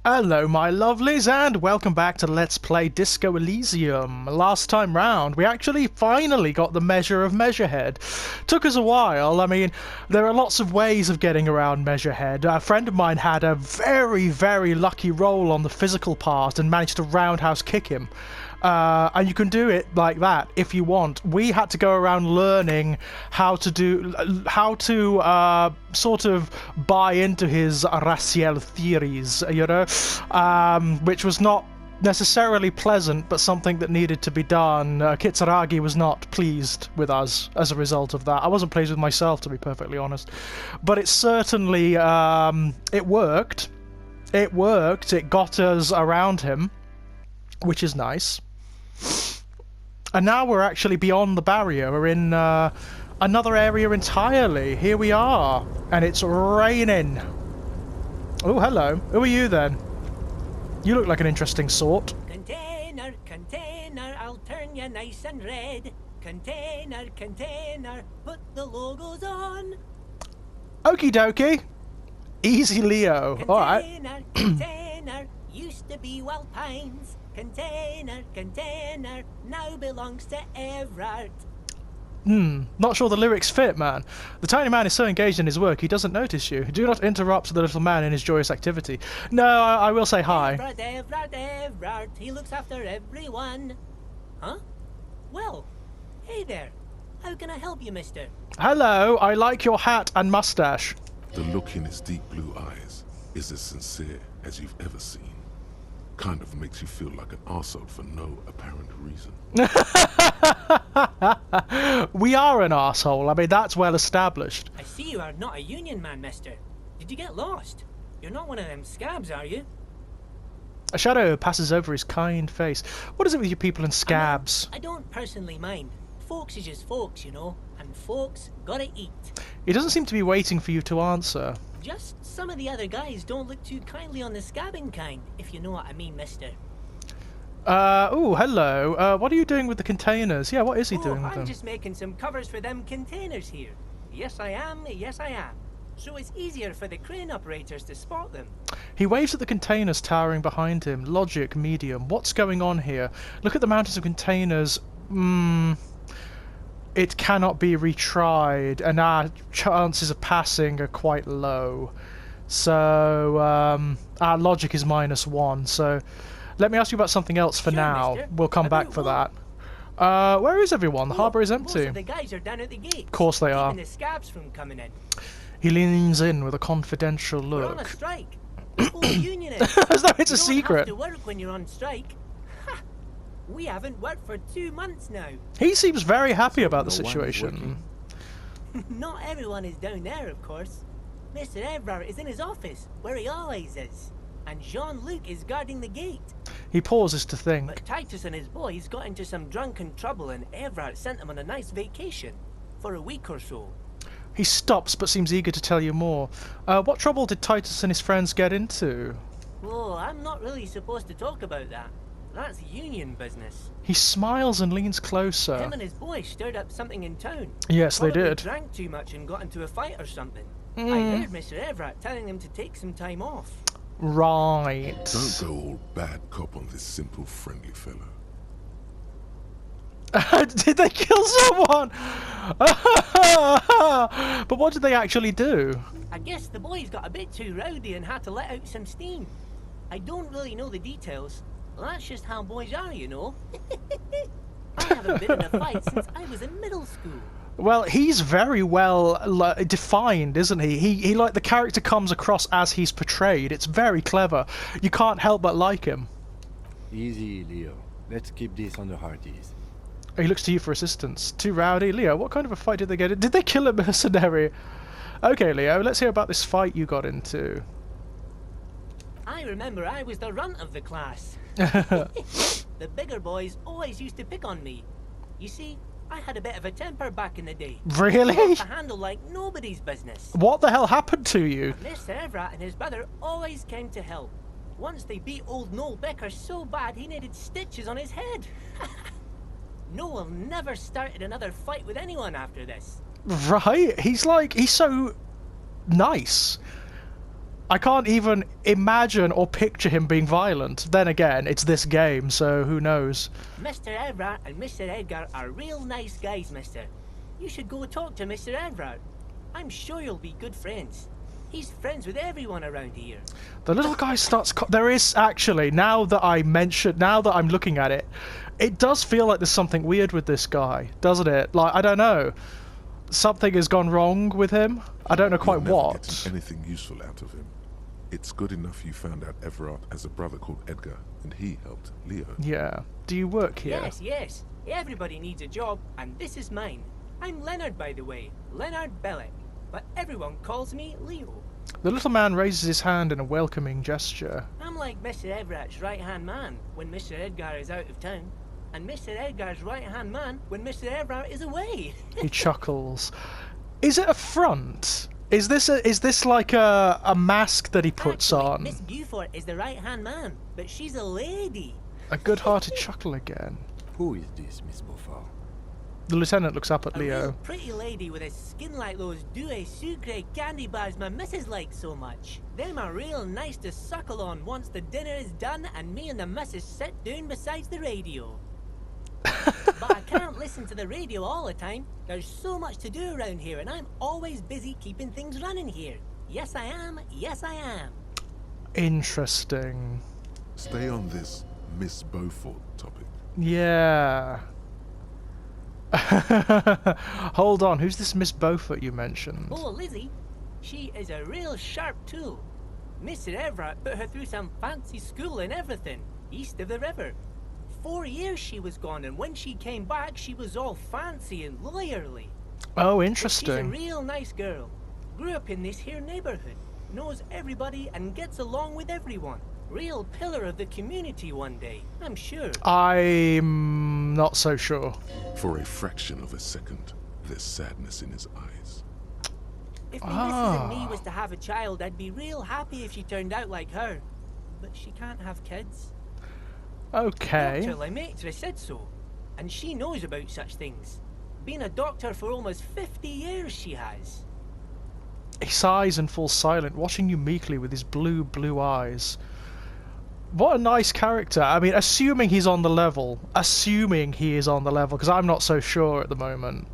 Hello my lovelies and welcome back to Let's Play Disco Elysium. Last time round we actually finally got the measure of Measurehead. Took us a while. I mean, there are lots of ways of getting around Measurehead. A friend of mine had a very lucky roll on the physical part and managed to roundhouse kick him. And you can do it like that if you want. We had to go around learning how to sort of buy into his racial theories, which was not necessarily pleasant, but something that needed to be done. Kitsuragi was not pleased with us as a result of that. I wasn't pleased with myself, to be perfectly honest. But it certainly, it worked. It worked. It got us around him, which is nice. And now we're actually beyond the barrier. We're in another area entirely. Here we are. And it's raining. Oh, hello. Who are you then? You look like an interesting sort. Container, container, I'll turn you nice and red. Container, container, put the logos on. Okie dokie. Easy Leo. Alright. Container, container, used to be Wild Pines. Container, container, now belongs to Everard. Not sure the lyrics fit, man. The tiny man is so engaged in his work, he doesn't notice you. Do not interrupt the little man in his joyous activity. No, I will say hi. Everard, Everard, Everard, he looks after everyone. Huh? Well, hey there. How can I help you, mister? Hello, I like your hat and mustache. The look in his deep blue eyes is as sincere as you've ever seen. Kind of makes you feel like an arsehole for no apparent reason. We are an arsehole. I mean, that's well established. I see you are not a union man, mister. Did you get lost? You're not one of them scabs, are you? A shadow passes over his kind face. What is it with you people and scabs? I don't personally mind. Folks is just folks, you know, and folks gotta eat. He doesn't seem to be waiting for you to answer. Just some of the other guys don't look too kindly on the scabbing kind, if you know what I mean, mister. Oh, hello. What are you doing with the containers? Yeah, what is he doing with I'm them? just making some covers for them containers here. Yes, I am. Yes, I am. So it's easier for the crane operators to spot them. He waves at the containers towering behind him. Logic, medium. What's going on here? Look at the mountains of containers. It cannot be retried, and our chances of passing are quite low. So, our logic is -1, so let me ask you about something else for Sure, now. mister. We'll come back About for what? that. Where is everyone? The harbour is Most empty. of the guys are down at the gate. Of course they are. Keeping the scabs from coming in. He leans in with a confidential We're on a look. strike. The whole union is. As though it's a You don't secret. have to work when you're on strike. Ha! We haven't worked for 2 months now. He seems very happy about the no one is situation. Not everyone is down there, of course. Mr. Everard is in his office, where he always is. And Jean-Luc is guarding the gate. He pauses to think. But Titus and his boys got into some drunken trouble and Everard sent them on a nice vacation. For a week or so. He stops but seems eager to tell you more. What trouble did Titus and his friends get into? Oh, I'm not really supposed to talk about that. That's union business. He smiles and leans closer. Him and his boys stirred up something in town. Yes, they Probably did. drank too much and got into a fight or something. I heard Mr. Everett telling them to take some time off. Right. Don't go all bad cop on this simple, friendly fellow. Did they kill someone? But what did they actually do? I guess the boys got a bit too rowdy and had to let out some steam. I don't really know the details. Well, that's just how boys are, you know. I haven't been in a fight since I was in middle school. Well, he's very well defined, isn't he? He like the character comes across as he's portrayed. It's very clever. You can't help but like him. Easy, Leo. Let's keep this on the hearties. He looks to you for assistance. Too rowdy. Leo, what kind of a fight did they get in? Did they kill a mercenary? Okay, Leo, let's hear about this fight you got into. I remember I was the runt of the class. The bigger boys always used to pick on me. You see, I had a bit of a temper back in the day. Really? To handle like nobody's business. What the hell happened to you? Mr. Everett and his brother always came to help. Once they beat old Noel Becker so bad he needed stitches on his head. Noel never started another fight with anyone after this. Right? He's so nice. I can't even imagine or picture him being violent. Then again, it's this game, so who knows? Mr. Everett and Mr. Edgar are real nice guys, mister. You should go talk to Mr. Everett. I'm sure you'll be good friends. He's friends with everyone around here. The little guy starts... There is actually, now that I'm looking at it, it does feel like there's something weird with this guy, doesn't it? Like, I don't know. Something has gone wrong with him. I don't know quite You're never what. getting anything useful out of him. It's good enough you found out Everard has a brother called Edgar, and he helped Leo. Yeah. Do you work here? Yes, yes. Everybody needs a job, and this is mine. I'm Leonard, by the way. Leonard Bellick. But everyone calls me Leo. The little man raises his hand in a welcoming gesture. I'm like Mr. Everett's right-hand man when Mr. Edgar is out of town, and Mr. Edgar's right-hand man when Mr. Everett is away. He chuckles. Is it a front? Is this like a mask that he puts Actually, on? Miss Beaufort is the right-hand man, but she's a lady. A good-hearted chuckle again. Who is this, Miss Beaufort? The lieutenant looks up at A real Leo. pretty lady with a skin like those douce sucre candy bars my missus likes so much. Them are real nice to suckle on once the dinner is done and me and the missus sit down beside the radio. But I can't listen to the radio all the time. There's so much to do around here and I'm always busy keeping things running here. Yes I am, yes I am. Interesting. Stay on this Miss Beaufort topic. Yeah. Hold on, who's this Miss Beaufort you mentioned? Oh, Lizzie, she is a real sharp tool. Mr. Everett put her through some fancy school and everything, east of the river. 4 years she was gone, and when she came back, she was all fancy and lawyerly. Oh, She's a interesting. real nice girl. Grew up in this here neighborhood, knows everybody and gets along with everyone. Real pillar of the community one day, I'm sure. I'm not so sure. For a fraction of a second, there's sadness in his eyes. If my missus and me was to have a child, I'd be real happy if she turned out like her. But she can't have kids. Okay. Dr. Lemaitre said so, and she knows about such things. Been a doctor for almost 50 years, she has. He sighs and falls silent, watching you meekly with his blue eyes. What a nice character. I mean, assuming he's on the level. Assuming he is on the level, because I'm not so sure at the moment.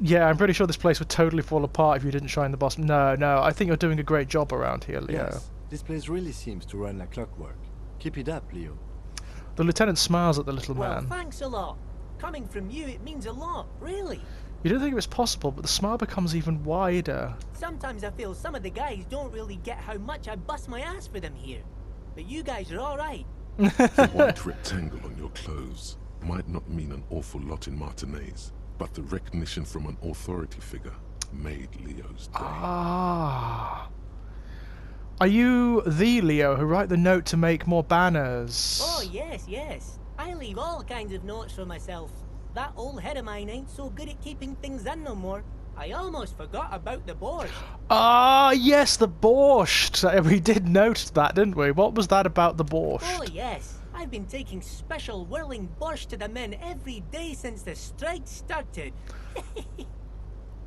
Yeah, I'm pretty sure this place would totally fall apart if you didn't shine the boss. No, I think you're doing a great job around here, Leo. Yes, this place really seems to run like clockwork. Keep it up, Leo. The lieutenant smiles at the little Well, man. thanks a lot. Coming from you, it means a lot, really. You didn't think it was possible, but the smile becomes even wider. Sometimes I feel some of the guys don't really get how much I bust my ass for them here. But you guys are alright. The white rectangle on your clothes might not mean an awful lot in Martinez, but the recognition from an authority figure made Leo's day. Ah. Are you the Leo who write the note to make more banners? Oh, yes. I leave all kinds of notes for myself. That old head of mine ain't so good at keeping things in no more. I almost forgot about the borscht. Ah, yes, the borscht. We did note that, didn't we? What was that about the borscht? Oh, yes. I've been taking special whirling borscht to the men every day since the strike started.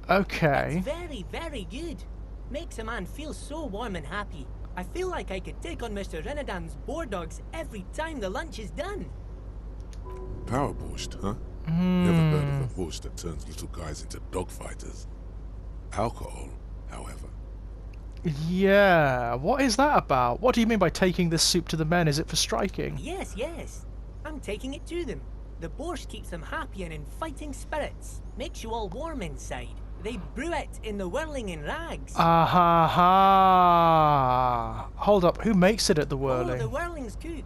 Okay. It's very, very good. Makes a man feel so warm and happy. I feel like I could take on Mr. Renadan's boar dogs every time the lunch is done. Power borscht, huh? Never heard of a borscht that turns little guys into dogfighters. Alcohol, however. Yeah, what is that about? What do you mean by taking this soup to the men? Is it for striking? Yes. I'm taking it to them. The borscht keeps them happy and in fighting spirits. Makes you all warm inside. They brew it in the whirling in rags. Hold up, who makes it at the Oh, whirling? the whirling's cook.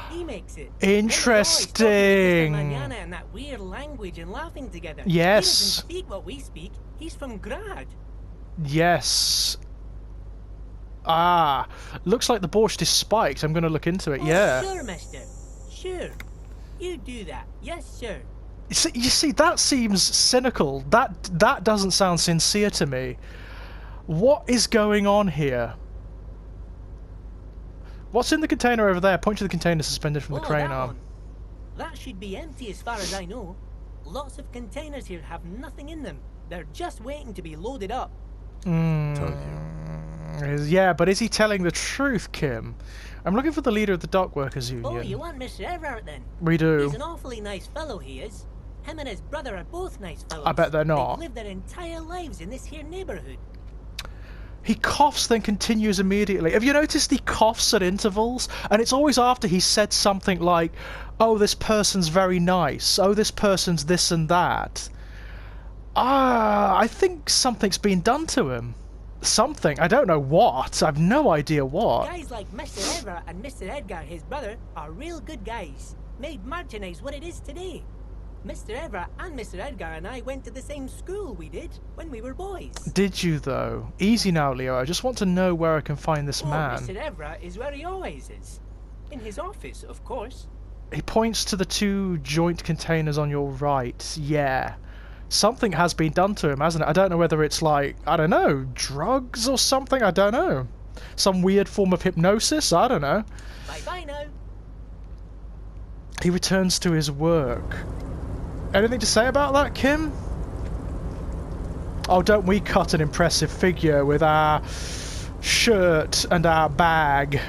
He makes it. Interesting. Manana and that weird language and laughing together. Yes. He doesn't speak what we speak. He's from Grad. Yes. Looks like the borscht is spiked. I'm going to look into it. Oh, Yeah. Sure, mister. Sure. You do that. Yes, sir. You see, that seems cynical. That doesn't sound sincere to me. What is going on here? What's in the container over there? Point to the container suspended from the crane that arm. one. That should be empty as far as I know. Lots of containers here have nothing in them. They're just waiting to be loaded up. Tell you, Yeah, but is he telling the truth, Kim? I'm looking for the leader of the dock workers union. Oh, you want Mr. Everett then? We do. He's an awfully nice fellow, he is. Him and his brother are both nice fellows. I bet they're not. They've lived their entire lives in this here neighbourhood. He coughs, then continues immediately. Have you noticed he coughs at intervals? And it's always after he's said something like, oh, this person's very nice. Oh, this person's this and that. I think something's been done to him. Something. I don't know what. I've no idea what. Guys like Mr. Everett and Mr. Edgar, his brother, are real good guys. Made Martinez what it is today. Mr. Everett and Mr. Edgar and I went to the same school we did when we were boys. Did you, though? Easy now, Leo. I just want to know where I can find this man. Mr. Everett is where he always is. In his office, of course. He points to the 2 joint containers on your right. Yeah. Something has been done to him, hasn't it? I don't know whether it's like, I don't know, drugs or something? I don't know. Some weird form of hypnosis? I don't know. Bye-bye now. He returns to his work. Anything to say about that, Kim? Oh, don't we cut an impressive figure with our shirt and our bag?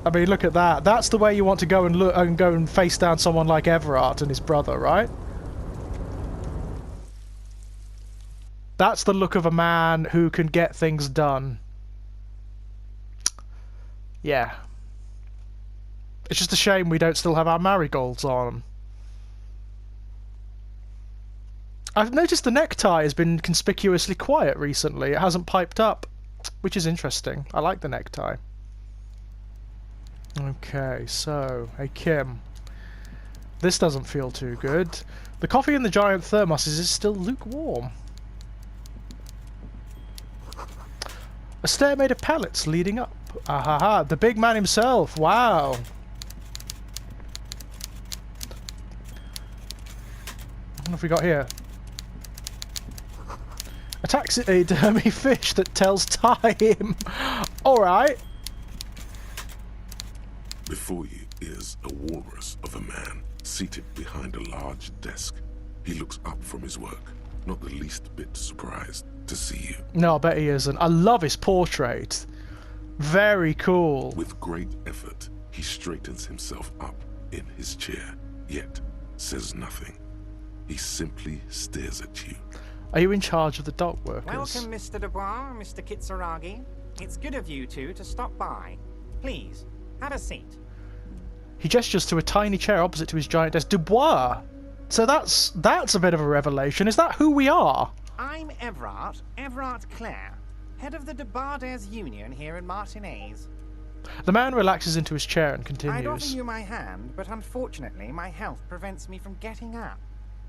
I mean, look at that. That's the way you want to go and look and go and face down someone like Everett and his brother, right? That's the look of a man who can get things done. Yeah. It's just a shame we don't still have our marigolds on. I've noticed the necktie has been conspicuously quiet recently. It hasn't piped up, which is interesting. I like the necktie. Okay, so, hey Kim. This doesn't feel too good. The coffee in the giant thermoses is still lukewarm. A stair made of pallets leading up. Ahaha, the big man himself. Wow. What have we got here? A taxidermy fish that tells time. Alright. Before you is a walrus of a man seated behind a large desk. He looks up from his work, not the least bit surprised to see you. No, I bet he isn't. I love his portrait. Very cool. With great effort, he straightens himself up in his chair, yet says nothing. He simply stares at you. Are you in charge of the dock workers? Welcome, Mr. Dubois, Mr. Kitsuragi. It's good of you two to stop by. Please, have a seat. He gestures to a tiny chair opposite to his giant desk. Dubois! So that's a bit of a revelation. Is that who we are? I'm Everett Clare, head of the Debarders Union here in Martinez. The man relaxes into his chair and continues. I'd offer you my hand, but unfortunately my health prevents me from getting up.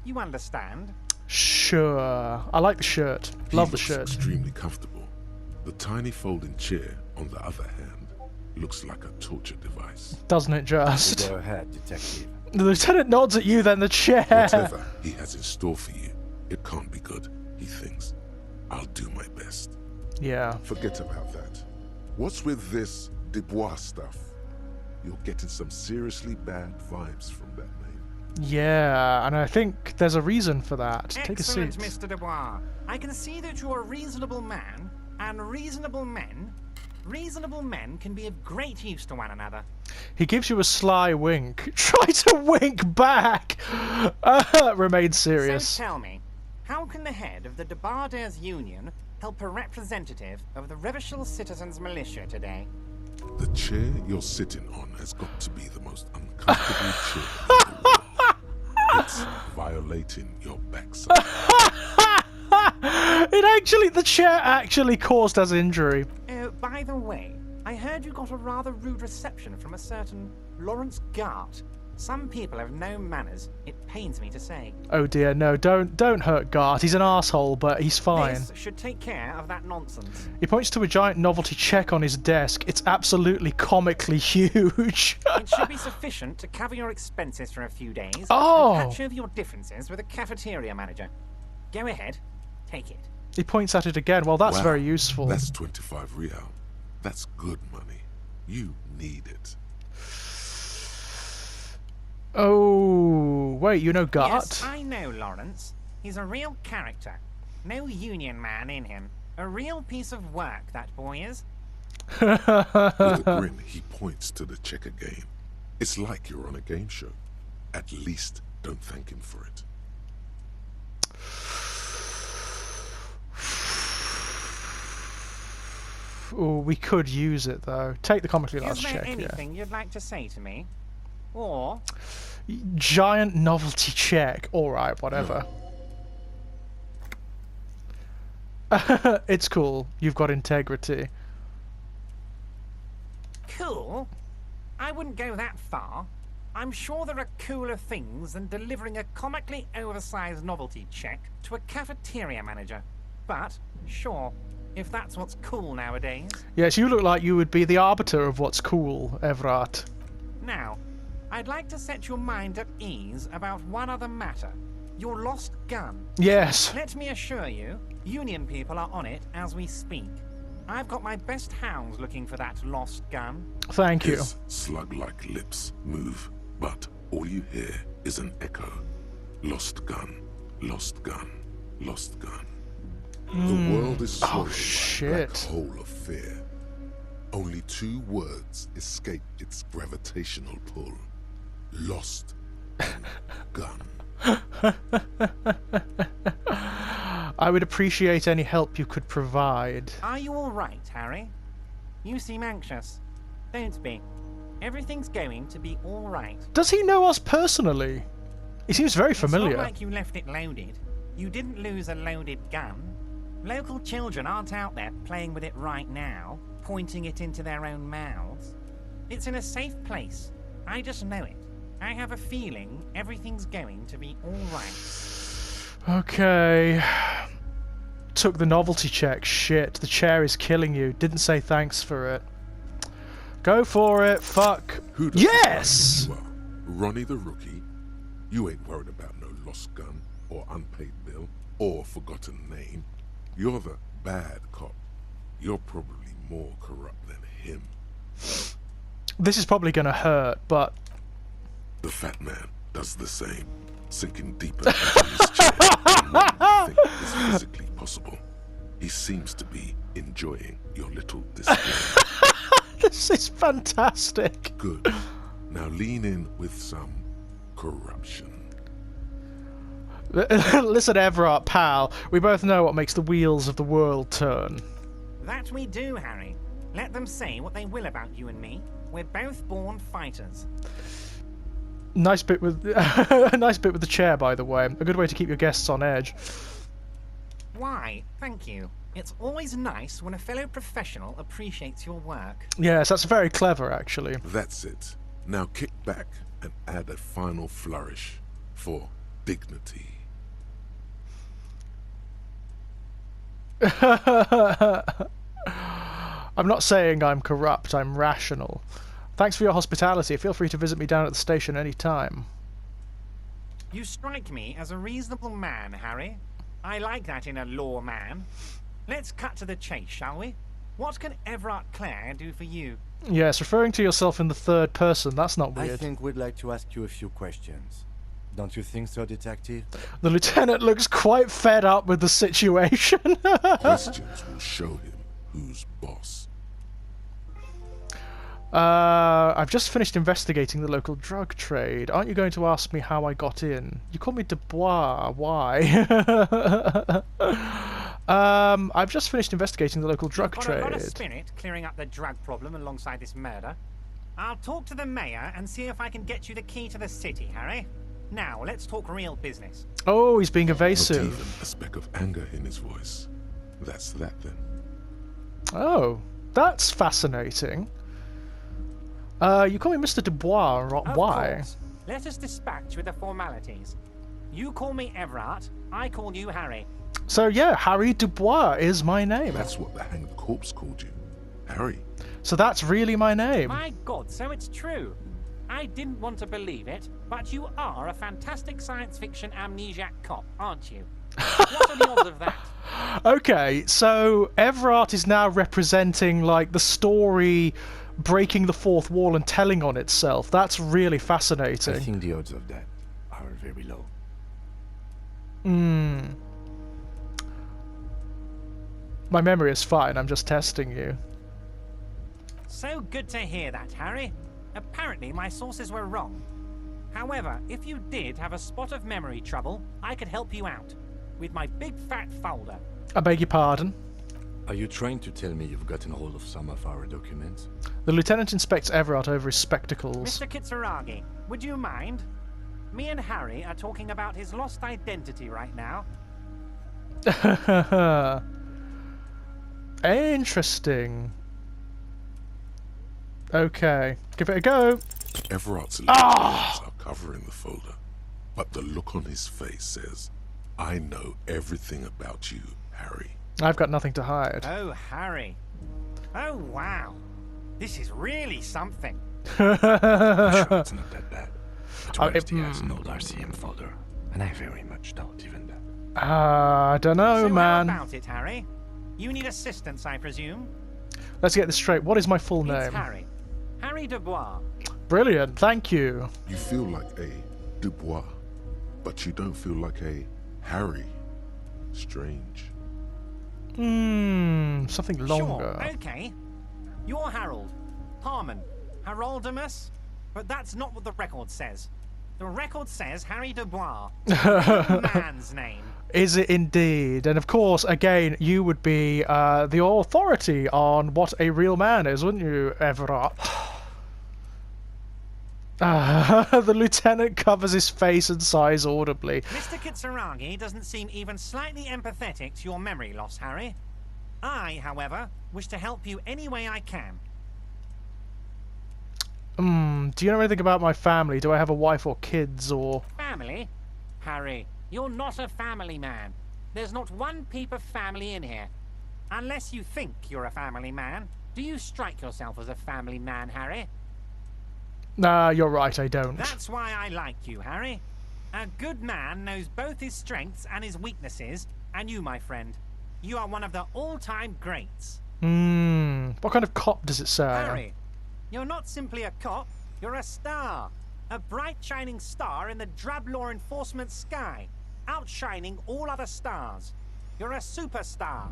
You understand? Sure. I like the shirt. Love the He shirt. looks extremely comfortable. The tiny folding chair, on the other hand, looks like a torture device. Doesn't it just? Go ahead, detective. The lieutenant nods at you, then the chair. Whatever he has in store for you, it can't be good, he thinks. I'll do my best. Yeah. Forget about that. What's with this Dubois stuff? You're getting some seriously bad vibes from that name. Yeah, and I think there's a reason for that. Take a seat. Excellent, Mr. Dubois. I can see that you're a reasonable man, and reasonable men can be of great use to one another. He gives you a sly wink. Try to wink back! Remain serious. So tell me, how can the head of the Debarders Union help a representative of the Revachol Citizens Militia today? The chair you're sitting on has got to be the most uncomfortable chair in the world. It's violating your backside. The chair actually caused us injury. By the way, I heard you got a rather rude reception from a certain Lawrence Gart. Some people have no manners, it pains me to say. Oh dear, no, don't hurt Gart. He's an asshole, but he's fine. This should take care of that nonsense. He points to a giant novelty check on his desk. It's absolutely comically huge. It should be sufficient to cover your expenses for a few days. Oh. And patch over your differences with a cafeteria manager. Go ahead, take it. He points at it again. Well, that's Wow, very useful. That's 25 real. That's good money. You need it. Oh, wait, you know Gart? Yes, I know Lawrence. He's a real character. No union man in him. A real piece of work, that boy is. With a grin, he points to the checker game. It's like you're on a game show. At least don't thank him for it. Oh, we could use it though. Take the comically large Is there check. anything you'd like to say to me? Or Giant novelty check. All right, whatever. It's cool. You've got integrity. cool? I wouldn't go that far. I'm sure there are cooler things than delivering a comically oversized novelty check to a cafeteria manager. But, sure, if that's what's cool nowadays. Yes, you look like you would be the arbiter of what's cool, Everard. Now, I'd like to set your mind at ease about one other matter. Your lost gun. Yes. Let me assure you, Union people are on it as we speak. I've got my best hounds looking for that lost gun. Thank you. His slug-like lips move, but all you hear is an echo. Lost gun, lost gun, lost gun. The world is swallowed by a black hole of fear. Only two words escape its gravitational pull. Lost and gun. I would appreciate any help you could provide. Are you all right, Harry? You seem anxious. Don't be. Everything's going to be all right. Does he know us personally? He seems very familiar. It's not like you left it loaded. You didn't lose a loaded gun. Local children aren't out there playing with it right now, pointing it into their own mouths. It's in a safe place. I just know it. I have a feeling everything's going to be all right. Okay. Took the novelty check. Shit, the chair is killing you. Didn't say thanks for it. Go for it. Fuck. Who does Yes! you are? Ronnie the Rookie? You ain't worried about no lost gun, or unpaid bill, or forgotten name. You're the bad cop. You're probably more corrupt than him. This is probably gonna hurt, but... The fat man does the same, sinking deeper into his chair than what you think is physically possible. He seems to be enjoying your little display. This is fantastic. Good. Now lean in with some corruption. Listen, Everard, pal. We both know what makes the wheels of the world turn. That we do, Harry. Let them say what they will about you and me. We're both born fighters. Nice bit with nice bit with the chair, by the way. A good way to keep your guests on edge. Why, thank you. It's always nice when a fellow professional appreciates your work. Yes, that's very clever, actually. That's it. Now kick back and add a final flourish for dignity. I'm not saying I'm corrupt, I'm rational. Thanks for your hospitality. Feel free to visit me down at the station any time. You strike me as a reasonable man, Harry. I like that in a lawman. Let's cut to the chase, shall we? What can Everard Clare do for you? Yes, referring to yourself in the third person, that's not weird. I think we'd like to ask you a few questions. Don't you think so, Detective? The lieutenant looks quite fed up with the situation. Questions will show him who's boss. I've just finished investigating the local drug trade. Aren't you going to ask me how I got in? You call me Dubois. Why? I've just finished investigating the local drug Got trade. a lot of spirit clearing up the drug problem alongside this murder. I'll talk to the mayor and see if I can get you the key to the city, Harry. Now, let's talk real business. Oh, he's being Not evasive. even a speck of anger in his voice. That's that then. Oh, that's fascinating. You call me Mr. Dubois, Of why? course. Let us dispatch with the formalities. You call me Everard, I call you Harry. So yeah, Harry Dubois is my name. That's what the hanged corpse called you. Harry. So that's really my name. My God, so it's true. I didn't want to believe it, but you are a fantastic science fiction amnesiac cop, aren't you? What are the odds of that? Okay, so Everard is now representing like the story breaking the fourth wall and telling on itself. That's really I fascinating. think the odds of that are very low. My memory is fine, I'm just testing you. So good to hear that, Harry. Apparently my sources were wrong. However, if you did have a spot of memory trouble, I could help you out with my big fat folder. I beg your pardon? Are you trying to tell me you've gotten hold of some of our documents? The lieutenant inspects Everard over his spectacles. Mr. Kitsuragi, would you mind? Me and Harry are talking about his lost identity right now. Interesting. Okay, give it a go. Everard's lips are covering the folder, but the look on his face says, I know everything about you, Harry. I've got nothing to hide. Oh, Harry. Oh, wow. This is really something. I'm sure it's not that bad. But what if he has an old RCM folder? And I very much doubt even that. I don't know, So man. how about it, Harry? You need assistance, I presume? Let's get this straight. What is my full It's name? Harry. Harry Dubois. Brilliant, thank you. You feel like a Dubois, but you don't feel like a Harry. Strange. Something longer. Sure, okay. You're Harold. Harmon. Haroldamus. But that's not what the record says. The record says Harry Dubois. Man's name. Is it indeed? And of course, again, you would be the authority on what a real man is, wouldn't you, Everard? The lieutenant covers his face and sighs audibly. Mr. Kitsuragi doesn't seem even slightly empathetic to your memory loss, Harry. I, however, wish to help you any way I can. Do you know anything about my family? Do I have a wife or kids or... Family? Harry, you're not a family man. There's not one peep of family in here. Unless you think you're a family man. Do you strike yourself as a family man, Harry? Nah, you're right, I don't. That's why I like you, Harry. A good man knows both his strengths and his weaknesses, and you, my friend, you are one of the all-time greats. What kind of cop does it say? Harry, you're not simply a cop, you're a star. A bright shining star in the drab law enforcement sky, outshining all other stars. You're a superstar.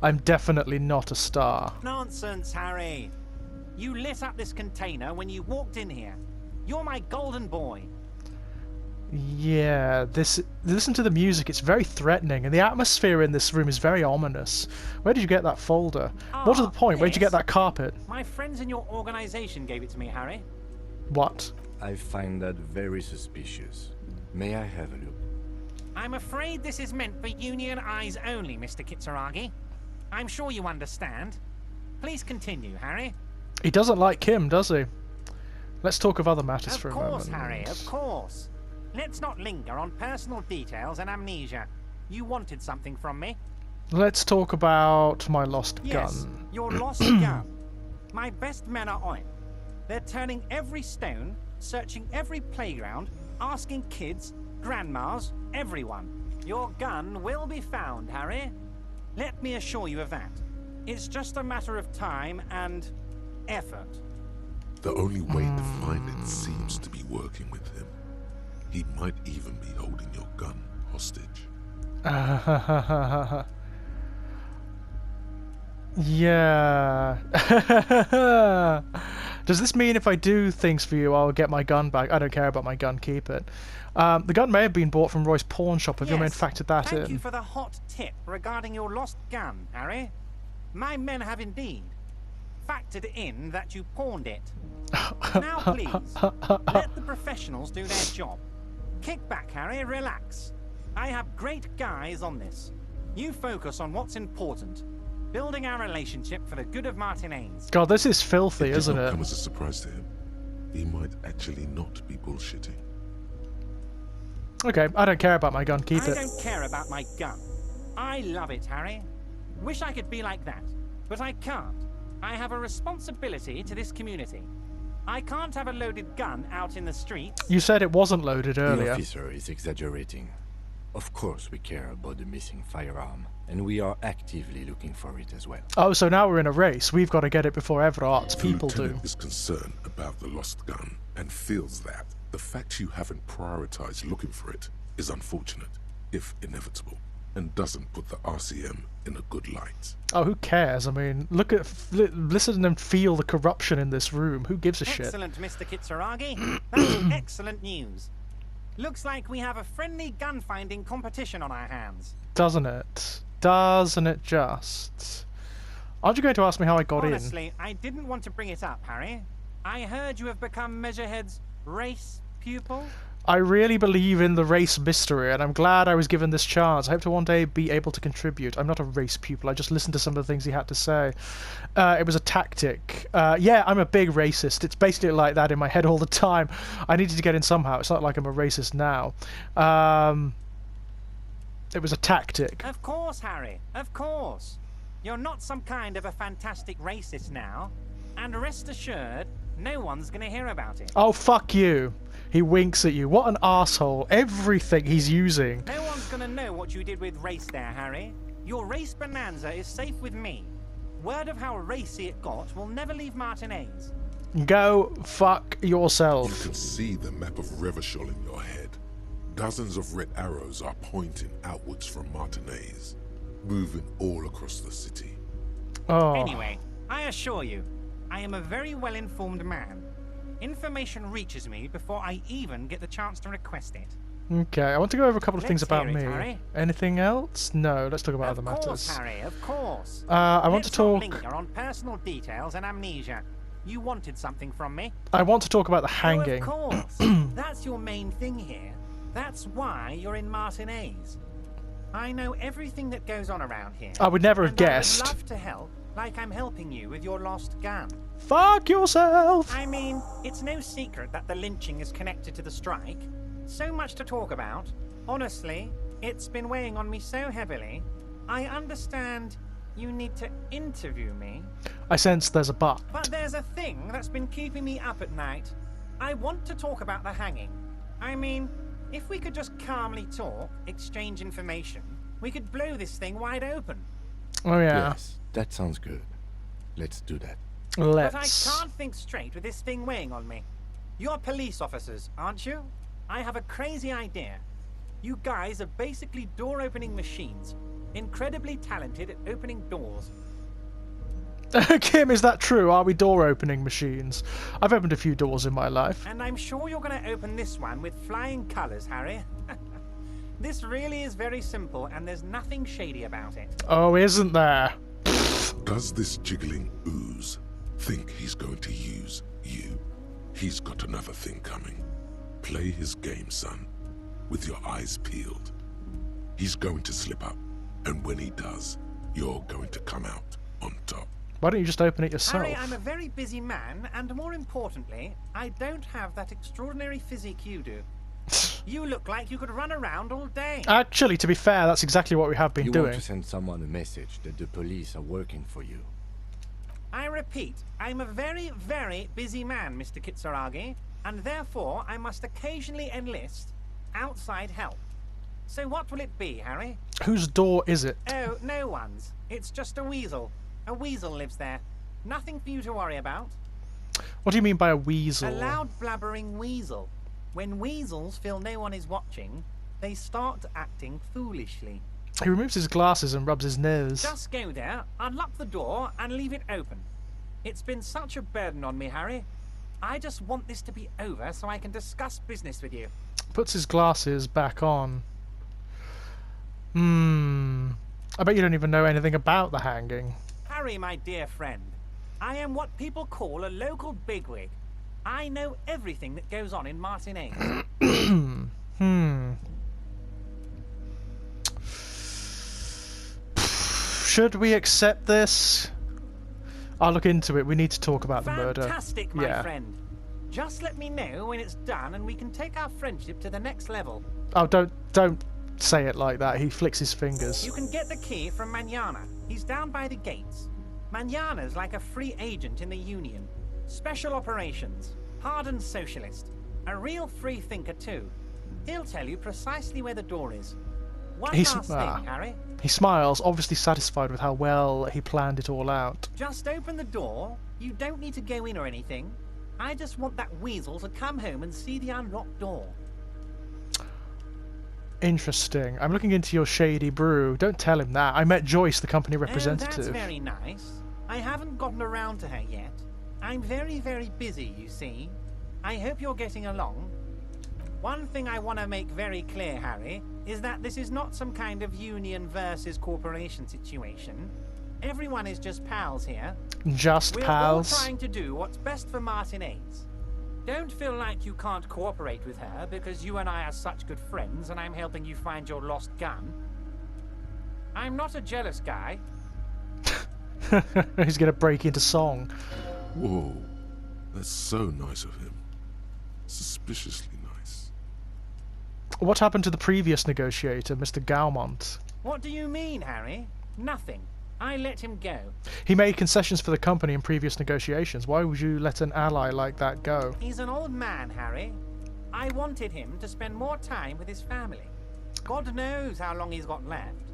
I'm definitely not a star. Nonsense, Harry. You lit up this container when you walked in here. You're my golden boy. Yeah, listen to the music, it's very threatening, and the atmosphere in this room is very ominous. Where did you get that folder? More to the point, where did you get that carpet? My friends in your organization gave it to me, Harry. What? I find that very suspicious. May I have a look? I'm afraid this is meant for Union eyes only, Mr. Kitsuragi. I'm sure you understand. Please continue, Harry. He doesn't like Kim, does he? Let's talk of other matters for a moment. Of course, Harry, of course. Let's not linger on personal details and amnesia. You wanted something from me. Let's talk about my lost Yes, gun. your lost gun. My best men are on it. They're turning every stone, searching every playground, asking kids, grandmas, everyone. Your gun will be found, Harry. Let me assure you of that. It's just a matter of time and effort. The only way to find it seems to be working with him. He might even be holding your gun hostage. Yeah. Does this mean if I do things for you, I'll get my gun back? I don't care about my gun, keep it. The gun may have been bought from Roy's pawn shop. Have your men factored that in? Thank you for the hot tip regarding your lost gun, Harry. My men have indeed factored in that you pawned it. Now please, let the professionals do their job. Kick back, Harry, relax. I have great guys on this. You focus on what's important. Building our relationship for the good of Martinez. God, this is filthy, It isn't did not it? come as a surprise to him. He might actually not be bullshitting. Okay, I don't care about my gun, keep I it. don't care about my gun. I love it, Harry. Wish I could be like that, but I can't. I have a responsibility to this community. I can't have a loaded gun out in the streets. You said it wasn't loaded The earlier. officer is exaggerating. Of course we care about the missing firearm, and we are actively looking for it as well. Oh, so now we're in a race. We've got to get it before Everard's The people do. lieutenant is concerned about the lost gun and feels that the fact you haven't prioritized looking for it is unfortunate. if inevitable, and doesn't put the RCM in a good light. Oh, who cares? I mean, listen to them feel the corruption in this room. Who gives a shit? Excellent, Mr. Kitsuragi. That's excellent news. Looks like we have a friendly gun-finding competition on our hands. Doesn't it? Doesn't it just? Aren't you going to ask me how I got in? Honestly, I didn't want to bring it up, Harry. I heard you have become Measurehead's race pupil. I really believe in the race mystery, and I'm glad I was given this chance. I hope to one day be able to contribute. I'm not a race pupil. I just listened to some of the things he had to say. It was a tactic. Yeah, I'm a big racist. It's basically like that in my head all the time. I needed to get in somehow. It's not like I'm a racist now. It was a tactic. Of course, Harry. Of course. You're not some kind of a fantastic racist now. And rest assured, no one's going to hear about it. Oh, fuck you. He winks at you. What an asshole. Everything he's using. No one's gonna know what you did with race there, Harry. Your race bonanza is safe with me. Word of how racy it got will never leave Martinez. Go fuck yourself. You can see the map of Revachol in your head. Dozens of red arrows are pointing outwards from Martinez, moving all across the city. Oh. Anyway, I assure you, I am a very well-informed man. Information reaches me before I even get the chance to request it. Okay, I want to go over a couple of things about hear it, me. Harry. Anything else? No, let's talk about other matters. Of course, Harry, of course. I want to talk... Let's not linger on personal details and amnesia. You wanted something from me. I want to talk about the hanging. Oh, of course. That's your main thing here. That's why you're in Martinez. I know everything that goes on around here. I would never have and guessed. I would love to help, like I'm helping you with your lost gun. Fuck yourself! I mean, it's no secret that the lynching is connected to the strike. So much to talk about. Honestly, it's been weighing on me so heavily. I understand you need to interview me. I sense there's a but. But there's a thing that's been keeping me up at night. I want to talk about the hanging. I mean, if we could just calmly talk, exchange information, we could blow this thing wide open. Oh yeah. Yes, that sounds good. Let's do that. Let's. But I can't think straight with this thing weighing on me. You're police officers, aren't you? I have a crazy idea. You guys are basically door-opening machines. Incredibly talented at opening doors. Kim, is that true? Are we door-opening machines? I've opened a few doors in my life. And I'm sure you're going to open this one with flying colours, Harry. This really is very simple, and there's nothing shady about it. Oh, isn't there? Does this jiggling ooze think he's going to use you? He's got another thing coming. Play his game, son, with your eyes peeled. He's going to slip up, and when he does, you're going to come out on top. Why don't you just open it yourself? Harry, I'm a very busy man, and more importantly, I don't have that extraordinary physique you do. You look like you could run around all day. Actually, to be fair, that's exactly what we have been You doing. want to send someone a message that the police are working for you. I repeat, I'm a very, very busy man, Mr. Kitsuragi, and therefore I must occasionally enlist outside help. So what will it be, Harry? Whose door is it? Oh, no one's. It's just a weasel. A weasel lives there. Nothing for you to worry about. What do you mean by a weasel? A loud blabbering weasel. When weasels feel no one is watching, they start acting foolishly. He removes his glasses and rubs his nose. Just go there, unlock the door, and leave it open. It's been such a burden on me, Harry. I just want this to be over so I can discuss business with you. Puts his glasses back on. I bet you don't even know anything about the hanging. Harry, my dear friend, I am what people call a local bigwig. I know everything that goes on in Martinez. Should we accept this? I'll look into it. We need to talk about the murder. Fantastic, my friend. Just let me know when it's done and we can take our friendship to the next level. Oh, don't say it like that. He flicks his fingers. You can get the key from Manana. He's down by the gates. Manana's like a free agent in the Union. Special operations. Hardened socialist. A real free thinker, too. He'll tell you precisely where the door is. One last thing, Harry. He smiles, obviously satisfied with how well he planned it all out. Just open the door. You don't need to go in or anything. I just want that weasel to come home and see the unlocked door. Interesting. I'm looking into your shady brew. Don't tell him that. I met Joyce, the company representative. Oh, that's very nice. I haven't gotten around to her yet. I'm very, very busy, you see. I hope you're getting along. One thing I want to make very clear, Harry, is that this is not some kind of union versus corporation situation. Everyone is just pals here. Just pals? We're all trying to do what's best for Martin A's. Don't feel like you can't cooperate with her because you and I are such good friends and I'm helping you find your lost gun. I'm not a jealous guy. He's gonna break into song. Whoa, that's so nice of him. Suspiciously nice. What happened to the previous negotiator, Mr. Gaumont? What do you mean, Harry? Nothing. I let him go. He made concessions for the company in previous negotiations. Why would you let an ally like that go? He's an old man, Harry. I wanted him to spend more time with his family. God knows how long he's got left.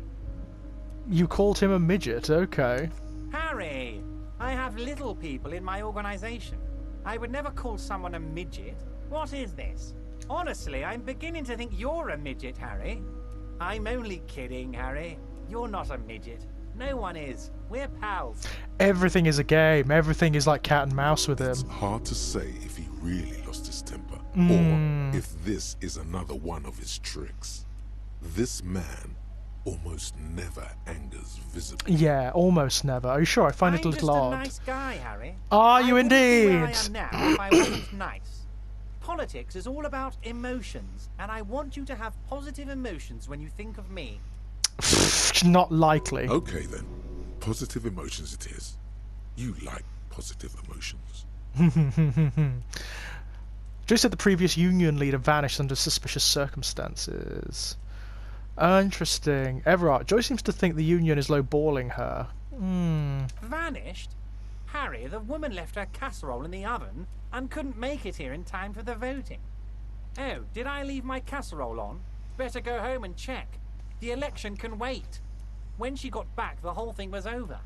You called him a midget, okay. Harry, I have little people in my organization. I would never call someone a midget. What is this? Honestly, I'm beginning to think you're a midget, Harry. I'm only kidding, Harry. You're not a midget. No one is. We're pals. Everything is a game. Everything is like cat and mouse with him. It's hard to say if he really lost his temper, or if this is another one of his tricks. This man almost never angers visibly. Yeah, almost never. Are you sure? I find it a little odd. I'm just a nice guy, Harry. Are you indeed? I wouldn't be where I am now if I wasn't nice. Politics is all about emotions, and I want you to have positive emotions when you think of me. Not likely. Okay then, positive emotions it is. You like positive emotions. Joyce said the previous union leader vanished under suspicious circumstances. Interesting. Everard, Joyce seems to think the union is lowballing her. Vanished? Harry, the woman left her casserole in the oven and couldn't make it here in time for the voting. Oh, did I leave my casserole on? Better go home and check. The election can wait. When she got back, the whole thing was over.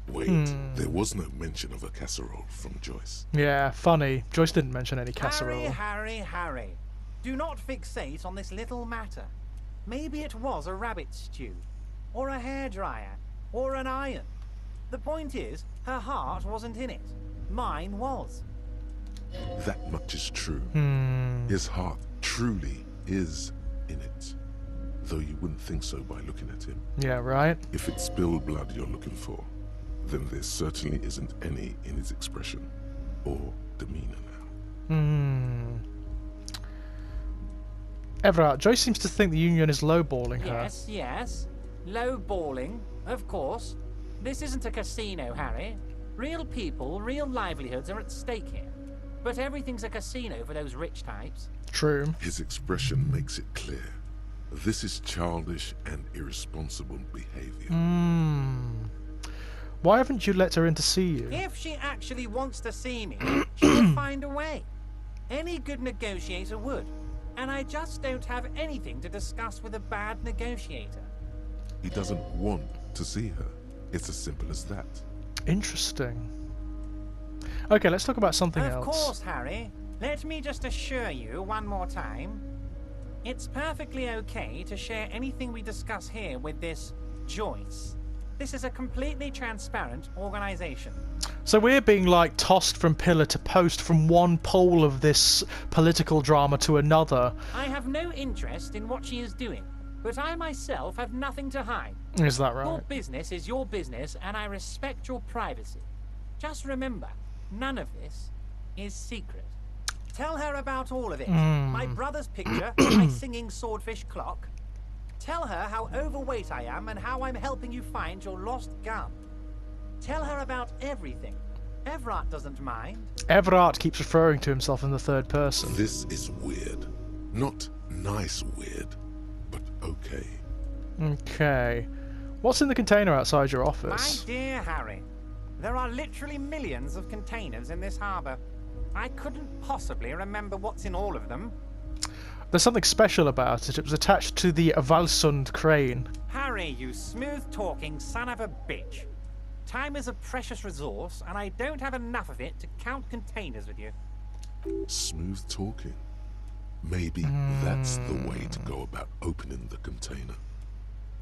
Wait, there was no mention of a casserole from Joyce. Yeah, funny. Joyce didn't mention any casserole. Harry. Do not fixate on this little matter. Maybe it was a rabbit stew, or a hairdryer, or an iron. The point is, her heart wasn't in it. Mine was. That much is true. His heart truly is in it. Though you wouldn't think so by looking at him. Yeah, right? If it's spilled blood you're looking for, then there certainly isn't any in his expression or demeanor now. Everard, Joyce seems to think the union is lowballing her. Yes. Lowballing, of course. This isn't a casino, Harry. Real people, real livelihoods are at stake here. But everything's a casino for those rich types. True. His expression makes it clear. This is childish and irresponsible behavior. Why haven't you let her in to see you? If she actually wants to see me, she'll find a way. Any good negotiator would. And I just don't have anything to discuss with a bad negotiator. He doesn't want to see her. It's as simple as that. Interesting. Okay, let's talk about something else. Of course, Harry. Let me just assure you one more time. It's perfectly okay to share anything we discuss here with this Joyce. This is a completely transparent organization. So we're being like tossed from pillar to post from one pole of this political drama to another. I have no interest in what she is doing, but I myself have nothing to hide. Is that right? Your business is your business, and I respect your privacy. Just remember, none of this is secret. Tell her about all of it. My brother's picture, my singing swordfish clock. Tell her how overweight I am and how I'm helping you find your lost gun. Tell her about everything. Everard doesn't mind. Everard keeps referring to himself in the third person. This is weird. Not nice weird, but okay. Okay. What's in the container outside your My office? dear Harry, there are literally millions of containers in this harbour. I couldn't possibly remember what's in all of them. There's something special about it. It was attached to the Valsund crane. Harry, you smooth-talking son of a bitch. Time is a precious resource, and I don't have enough of it to count containers with you. Smooth talking. Maybe that's the way to go about opening the container.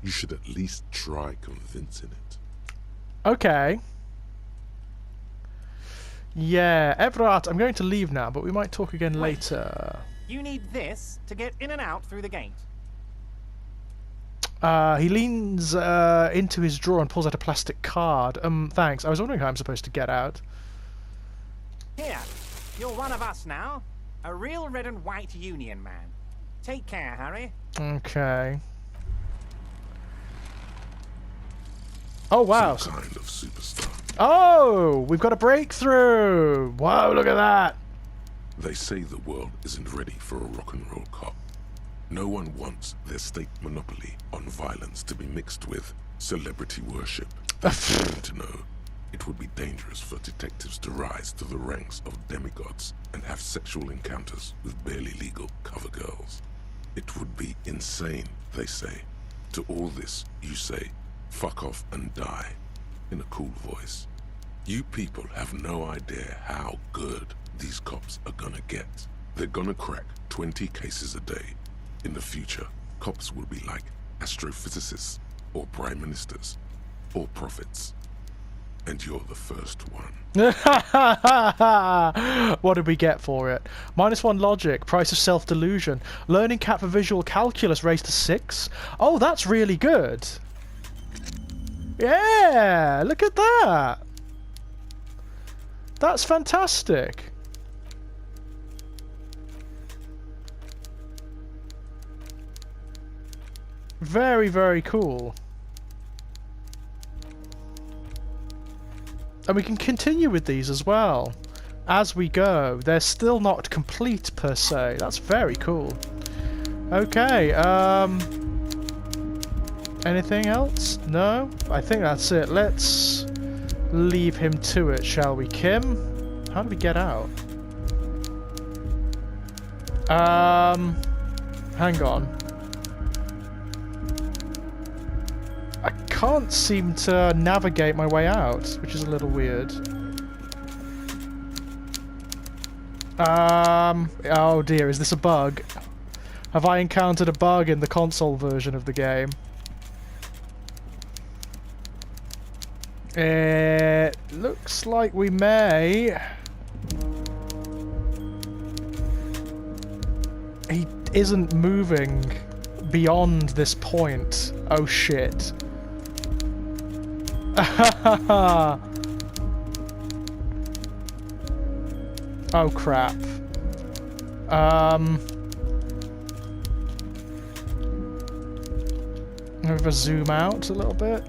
You should at least try convincing it. Okay. Yeah, Everard, I'm going to leave now, but we might talk again later. You need this to get in and out through the gate. He leans into his drawer and pulls out a plastic card. Thanks. I was wondering how I'm supposed to get out. Here, you're one of us now. A real red and white union man. Take care, Harry. Okay. Oh, wow. Some kind of superstar. Oh, we've got a breakthrough. Wow, look at that. They say the world isn't ready for a rock and roll cop. No one wants their state monopoly on violence to be mixed with celebrity worship. They seem to know it would be dangerous for detectives to rise to the ranks of demigods and have sexual encounters with barely legal cover girls. It would be insane, they say. To all this, you say, "Fuck off and die," in a cool voice. You people have no idea how good these cops are gonna get. They're gonna crack 20 cases a day. In the future, cops will be like astrophysicists, or prime ministers, or prophets. And you're the first one. What did we get for it? -1 logic, price of self-delusion. Learning cap for visual calculus raised to 6. Oh, that's really good. Yeah, look at that. That's fantastic. Very, very cool. And we can continue with these as well as we go. They're still not complete per se. That's very cool. Okay, anything else? No? I think that's it. Let's leave him to it, shall we, Kim? How do we get out? Hang on. I can't seem to navigate my way out, which is a little weird. Oh dear, is this a bug? Have I encountered a bug in the console version of the game? It looks like we may. He isn't moving beyond this point. Oh shit. Oh crap. Over zoom out a little bit.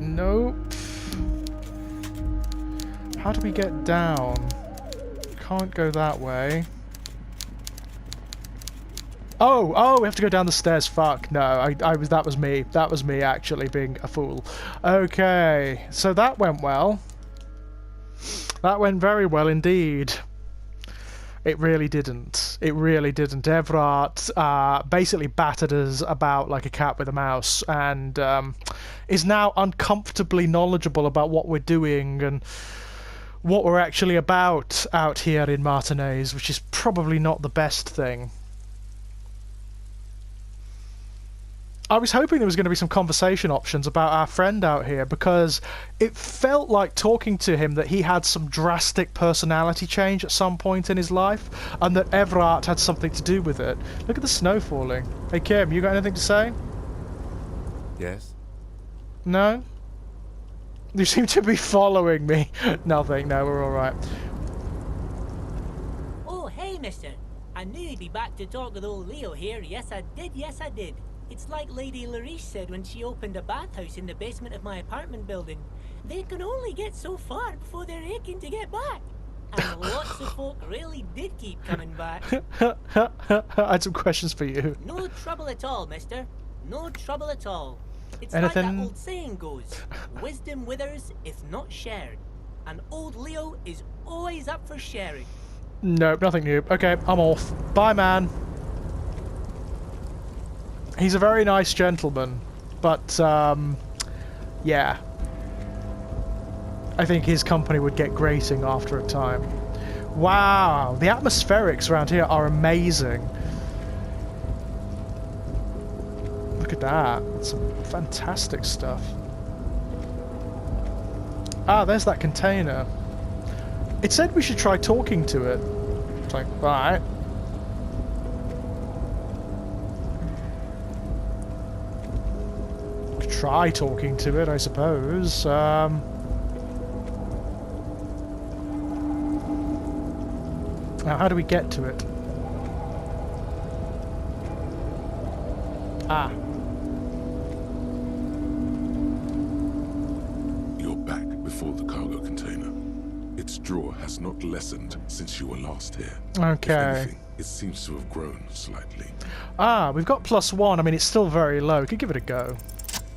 Nope. How do we get down? Can't go that way. Oh, we have to go down the stairs. Fuck, no, that was me. That was me actually being a fool. Okay, so that went well. That went very well indeed. It really didn't. It really didn't. Everard basically battered us about like a cat with a mouse, and is now uncomfortably knowledgeable about what we're doing and what we're actually about out here in Martinez, which is probably not the best thing. I was hoping there was going to be some conversation options about our friend out here, because it felt like talking to him that he had some drastic personality change at some point in his life, and that Everard had something to do with it. Look at the snow falling. Hey Kim, you got anything to say? Yes? No? You seem to be following me. Nothing, no, we're alright. Oh, hey, mister. I knew you'd be back to talk with old Leo here. Yes, I did. Yes, I did. It's like Lady Larice said when she opened a bathhouse in the basement of my apartment building. They can only get so far before they're aching to get back. And lots of folk really did keep coming back. I had some questions for you. No trouble at all, mister. No trouble at all. It's Anything? like that old saying goes, wisdom withers if not shared. And old Leo is always up for sharing. Nope, nothing new. Okay, I'm off. Bye, man. He's a very nice gentleman, but, yeah. I think his company would get grating after a time. Wow, the atmospherics around here are amazing. Look at that. That's some fantastic stuff. Ah, there's that container. It said we should try talking to it. It's like, alright. Could try talking to it, I suppose. Now, how do we get to it? Ah. You're back before the cargo container. Its draw has not lessened since you were last here. Okay. If anything, it seems to have grown slightly. Ah, we've got +1. I mean, it's still very low. We could give it a go.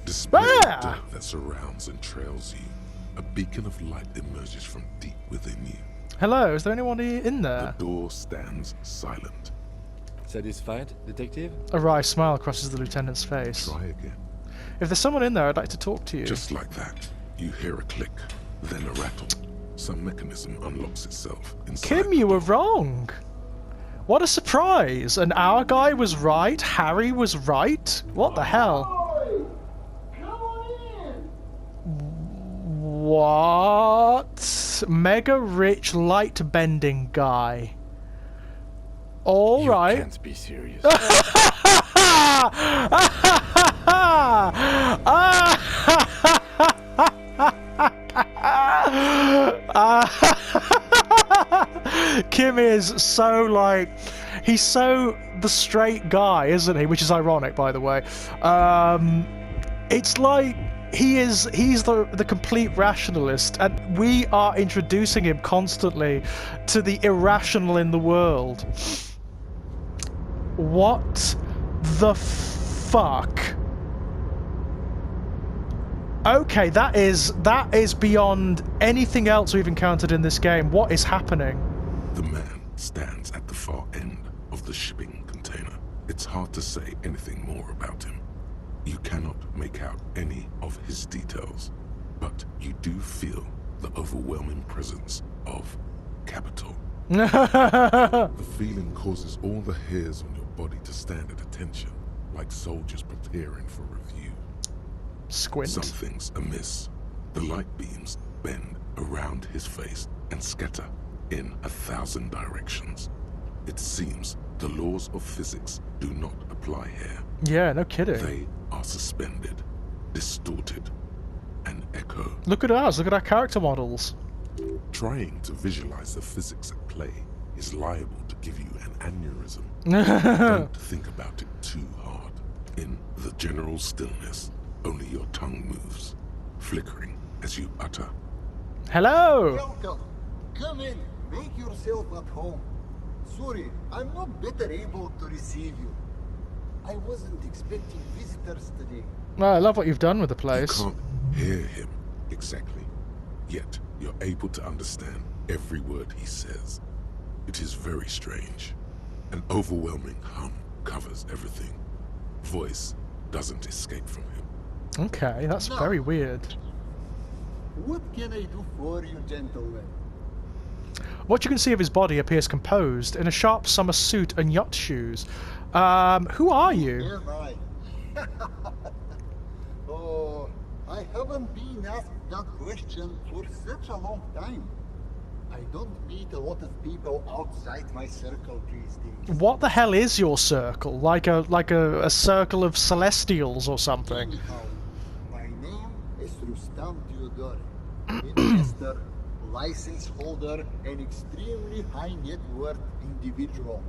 Despite the dirt that surrounds and trails you, a beacon of light emerges from deep within you. Hello, is there anyone in there? The door stands silent. Satisfied, detective? A wry smile crosses the lieutenant's face. Try again. If there's someone in there, I'd like to talk to you. Just like that, you hear a click, then a rattle. Some mechanism unlocks itself inside. Kim, you were wrong. What a surprise! And our guy was right, Harry was right? What the hell? What? Mega rich light bending guy. All right. You can't be serious. Kim is so like, he's so the straight guy, isn't he? Which is ironic, by the way. It's like he's the complete rationalist, and we are introducing him constantly to the irrational in the world. What the fuck? Okay, that is beyond anything else we've encountered in this game. What is happening? The man stands at the far end of the shipping container. It's hard to say anything more about him. You cannot make out any of his details, but you do feel the overwhelming presence of capital. The feeling causes all the hairs on your body to stand at attention, like soldiers preparing for review. Squint. Something's amiss. The light beams bend around his face and scatter in 1,000 directions. It seems the laws of physics do not apply here. Yeah, no kidding. They are suspended, distorted, and echo. Look at us, look at our character models. Trying to visualize the physics at play is liable to give you an aneurysm. Don't think about it too hard. In the general stillness, only your tongue moves, flickering as you utter. Hello! Welcome. Come in. Make yourself at home. Sorry, I'm not better able to receive you. I wasn't expecting visitors today. Oh, I love what you've done with the You place. can't hear him exactly, yet you're able to understand every word he says. It is very strange. An overwhelming hum covers everything. Voice doesn't escape from him. Okay, that's very weird. What can I do for you, gentlemen? What you can see of his body appears composed in a sharp summer suit and yacht shoes. Who are you? Am I? Oh, I haven't been asked that question for such a long time. I don't meet a lot of people outside my circle these days. What the hell is your circle? Like a circle of celestials or something? Anyhow, my name is Rustam Theodore, investor, license holder, and extremely high net worth individual.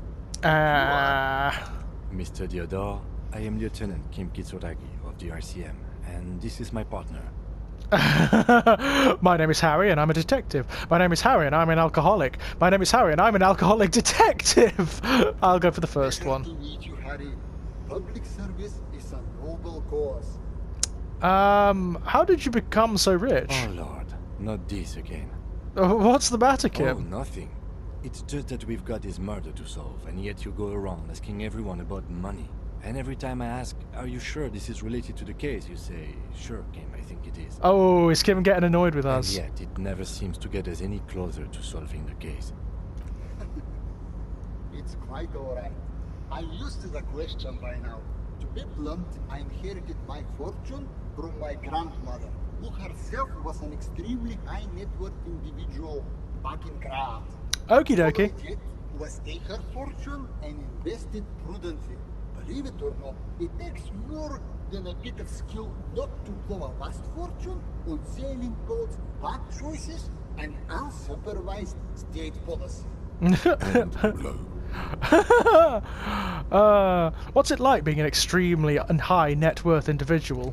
Mr. Theodore, I am Lieutenant Kim Kitsuragi of the RCM, and this is my partner. My name is Harry and I'm a detective. My name is Harry and I'm an alcoholic. My name is Harry and I'm an alcoholic detective. I'll go for the first one. Pleasure to meet you, Harry. Public service is a noble cause. How did you become so rich? Oh Lord, not this again. What's the matter, Oh, Kim? nothing. It's just that we've got this murder to solve, and yet you go around asking everyone about money. And every time I ask, are you sure this is related to the case, you say, sure, Kim, I think it is. Oh, is Kim getting annoyed with And us? yet, it never seems to get us any closer to solving the case. it's quite alright. I'm used to the question by now. To be blunt, I inherited my fortune from my grandmother, who herself was an extremely high net worth individual back in Graz. Okie dokie. What I did was take her fortune and invest it prudently. Believe it or not, it takes more than a bit of skill not to blow a vast fortune on sailing boats, bad choices, and unsupervised state policy. What's it like being an extremely and high net worth individual?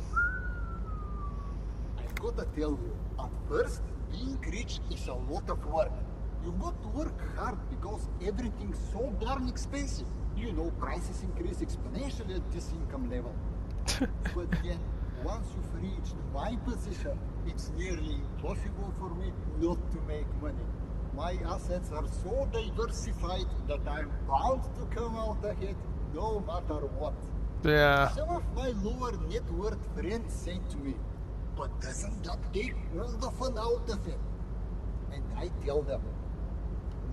I gotta tell you, at first, being rich is a lot of work. You've got to work hard because everything's so darn expensive. You know, prices increase exponentially at this income level. But then, once you've reached my position, it's nearly impossible for me not to make money. My assets are so diversified that I'm bound to come out ahead no matter what. Yeah. Some of my lower net worth friends say to me, but doesn't that take all the fun out of it? And I tell them,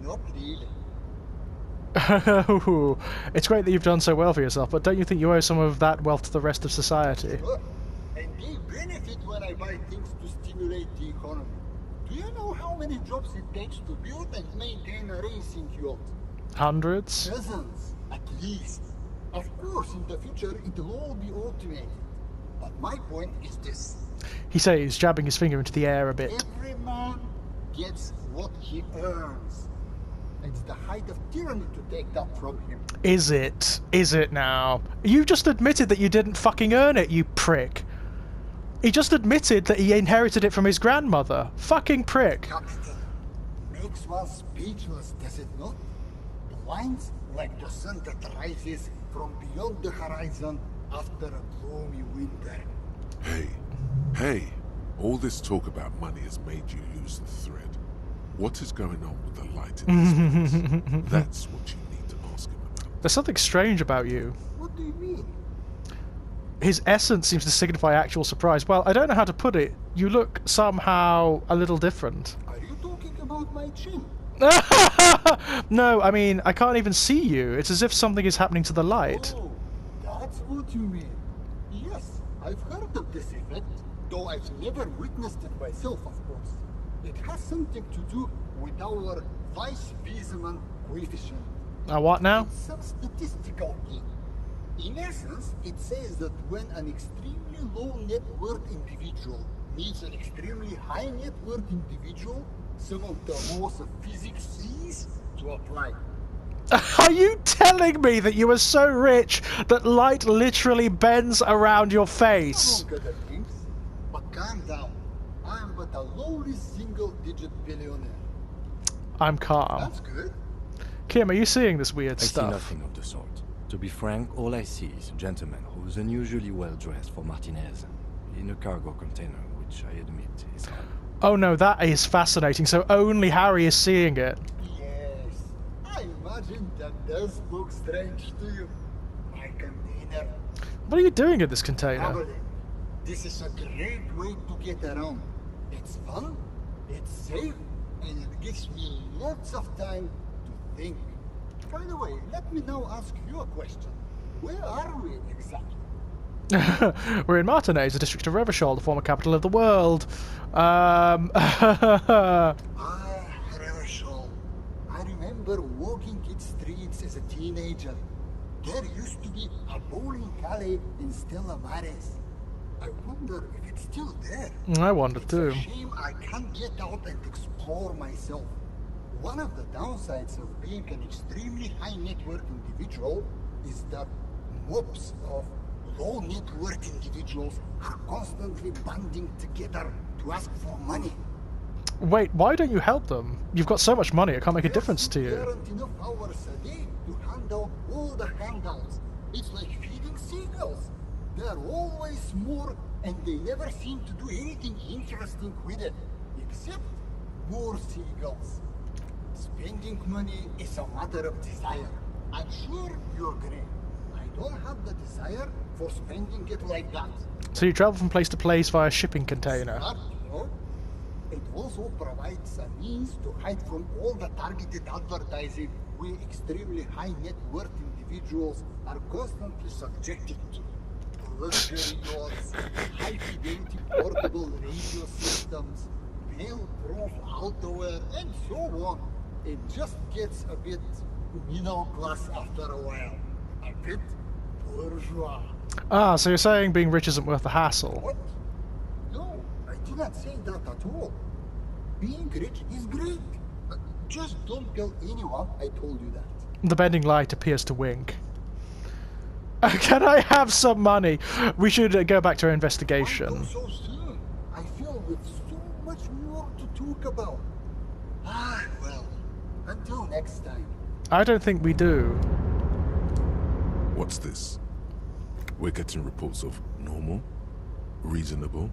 not really. It's great that you've done so well for yourself, but don't you think you owe some of that wealth to the rest of society? Sure. And they benefit when I buy things to stimulate the economy. Do you know how many jobs it takes to build and maintain a racing yacht? Hundreds? Dozens, at least. Of course, in the future, it will all be automated. But my point is this. He says, jabbing his finger into the air a bit. Every man gets what he earns. It's the height of tyranny to take that from him. Is it? Is it now? You just admitted that you didn't fucking earn it, you prick. He just admitted that he inherited it from his grandmother. Fucking prick. Captain, makes one speechless, does it not? Blinds like the sun that rises from beyond the horizon after a gloomy winter. Hey, all this talk about money has made you lose the thread. What is going on with the light in this place? That's what you need to ask him about. There's something strange about you. What do you mean? His essence seems to signify actual surprise. Well, I don't know how to put it. You look somehow a little different. Are you talking about my chin? No, I mean, I can't even see you. It's as if something is happening to the light. Oh, that's what you mean. Yes, I've heard of this effect, though I've never witnessed it myself, of course. It has something to do with our Weiss-Wiesemann coefficient. What now? It's some statistical thing. In essence, it says that when an extremely low net worth individual meets an extremely high net worth individual, some of the laws of physics cease to apply. Are you telling me that you are so rich that light literally bends around your face? I don't get the things, but calm down. I am but a lowly single-digit billionaire. I'm calm. That's good. Kim, are you seeing this weird I stuff? see nothing of the sort. To be frank, all I see is a gentleman who's unusually well dressed for Martinez, in a cargo container, which I admit is odd. Oh no, that is fascinating. So only Harry is seeing it. Yes, I imagine that does look strange to you. My container. What are you doing in this container? Traveling. This is a great way to get around. It's fun, it's safe, and it gives me lots of time to think. By the way, let me now ask you a question. Where are we exactly? We're in Martinez, a district of Revachol, the former capital of the world. Revachol. I remember walking its streets as a teenager. There used to be a bowling alley in Stella Maris. I wonder if it's still there. I wonder too. It's a shame I can't get out and explore myself. One of the downsides of being an extremely high net worth individual is that mobs of low net worth individuals are constantly banding together to ask for money. Wait, why don't you help them? You've got so much money, it can't make a difference to you. There aren't enough hours a day to handle all the handouts. It's like feeding seagulls. There are always more, and they never seem to do anything interesting with it, except more seagulls. Spending money is a matter of desire. I'm sure you agree. I don't have the desire for spending it like that. So you travel from place to place via shipping container. Smart, you know? It also provides a means to hide from all the targeted advertising we extremely high net worth individuals are constantly subjected to luxury yachts, high fidelity portable radio systems, fail-proof outerwear, and so on. It just gets a bit middle class after a while. A bit bourgeois. Ah, so you're saying being rich isn't worth the hassle? What? No, I did not say that at all. Being rich is great. Just don't tell anyone I told you that. The bending light appears to wink. Can I have some money? We should go back to our investigation. Why go so soon? I feel with so much more to talk about. Ah, well, until next time. I don't think we do. What's this? We're getting reports of normal, reasonable,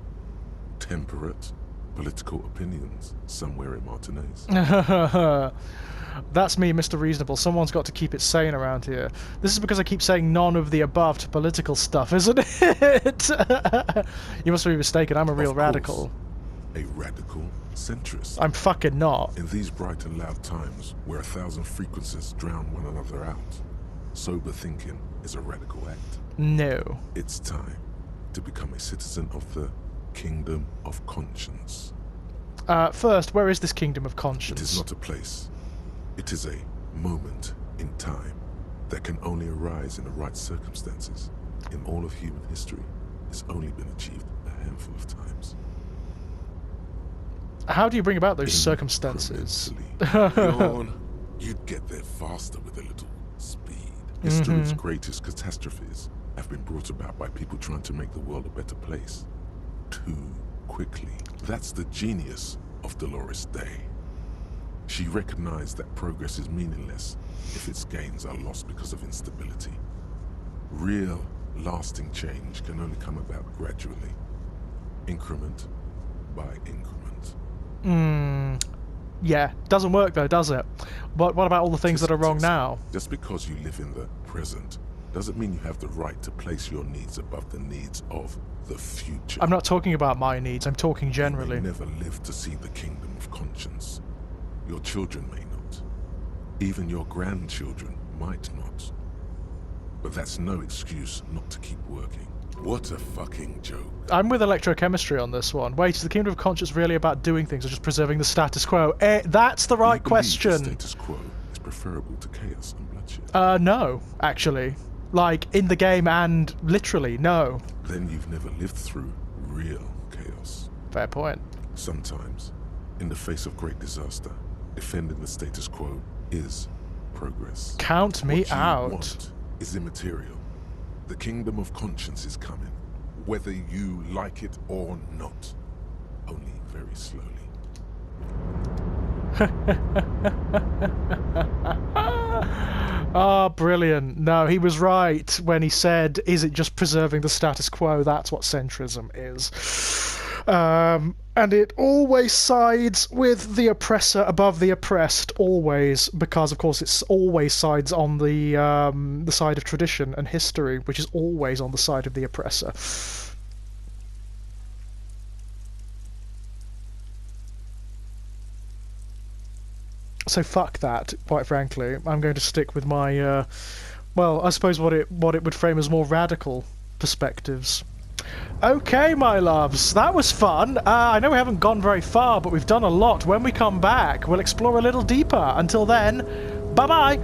temperate, political opinions somewhere in Martinez. That's me, Mr. Reasonable. Someone's got to keep it sane around here. This is because I keep saying none of the above to political stuff, isn't it? You must be mistaken. I'm a real radical. A radical centrist. I'm fucking not. In these bright and loud times, where 1,000 frequencies drown one another out, sober thinking is a radical act. No. It's time to become a citizen of the Kingdom of Conscience. First, where is this Kingdom of Conscience? It is not a place. It is a moment in time that can only arise in the right circumstances. In all of human history, it's only been achieved a handful of times. How do you bring about those circumstances? You'd get there faster with a little speed. History's greatest catastrophes have been brought about by people trying to make the world a better place. Too quickly. That's the genius of Dolores Day. She recognized that progress is meaningless if its gains are lost because of instability. Real, lasting change can only come about gradually. Increment by increment. Yeah, doesn't work though, does it? But what about all the things that are wrong now? Just because you live in the present doesn't mean you have the right to place your needs above the needs of the future. I'm not talking about my needs, I'm talking generally. You may never live to see the Kingdom of Conscience. Your children may not. Even your grandchildren might not. But that's no excuse not to keep working. What a fucking joke. I'm with electrochemistry on this one. Wait, is the Kingdom of Conscience really about doing things or just preserving the status quo? That's the right question. The status quo is preferable to chaos and bloodshed. No, actually. Like, in the game and literally, no. Then you've never lived through real chaos. Fair point. Sometimes, in the face of great disaster, defending the status quo is progress. Count me what you out. Want is immaterial. The Kingdom of Conscience is coming, whether you like it or not. Only very slowly. Ah, brilliant. No, he was right when he said, is it just preserving the status quo? That's what centrism is. And it always sides with the oppressor above the oppressed, always, because of course it's always sides on the side of tradition and history, which is always on the side of the oppressor. So fuck that, quite frankly. I'm going to stick with my, well, I suppose what it would frame as more radical perspectives. Okay, my loves, that was fun. I know we haven't gone very far, but we've done a lot. When we come back, we'll explore a little deeper. Until then, bye-bye!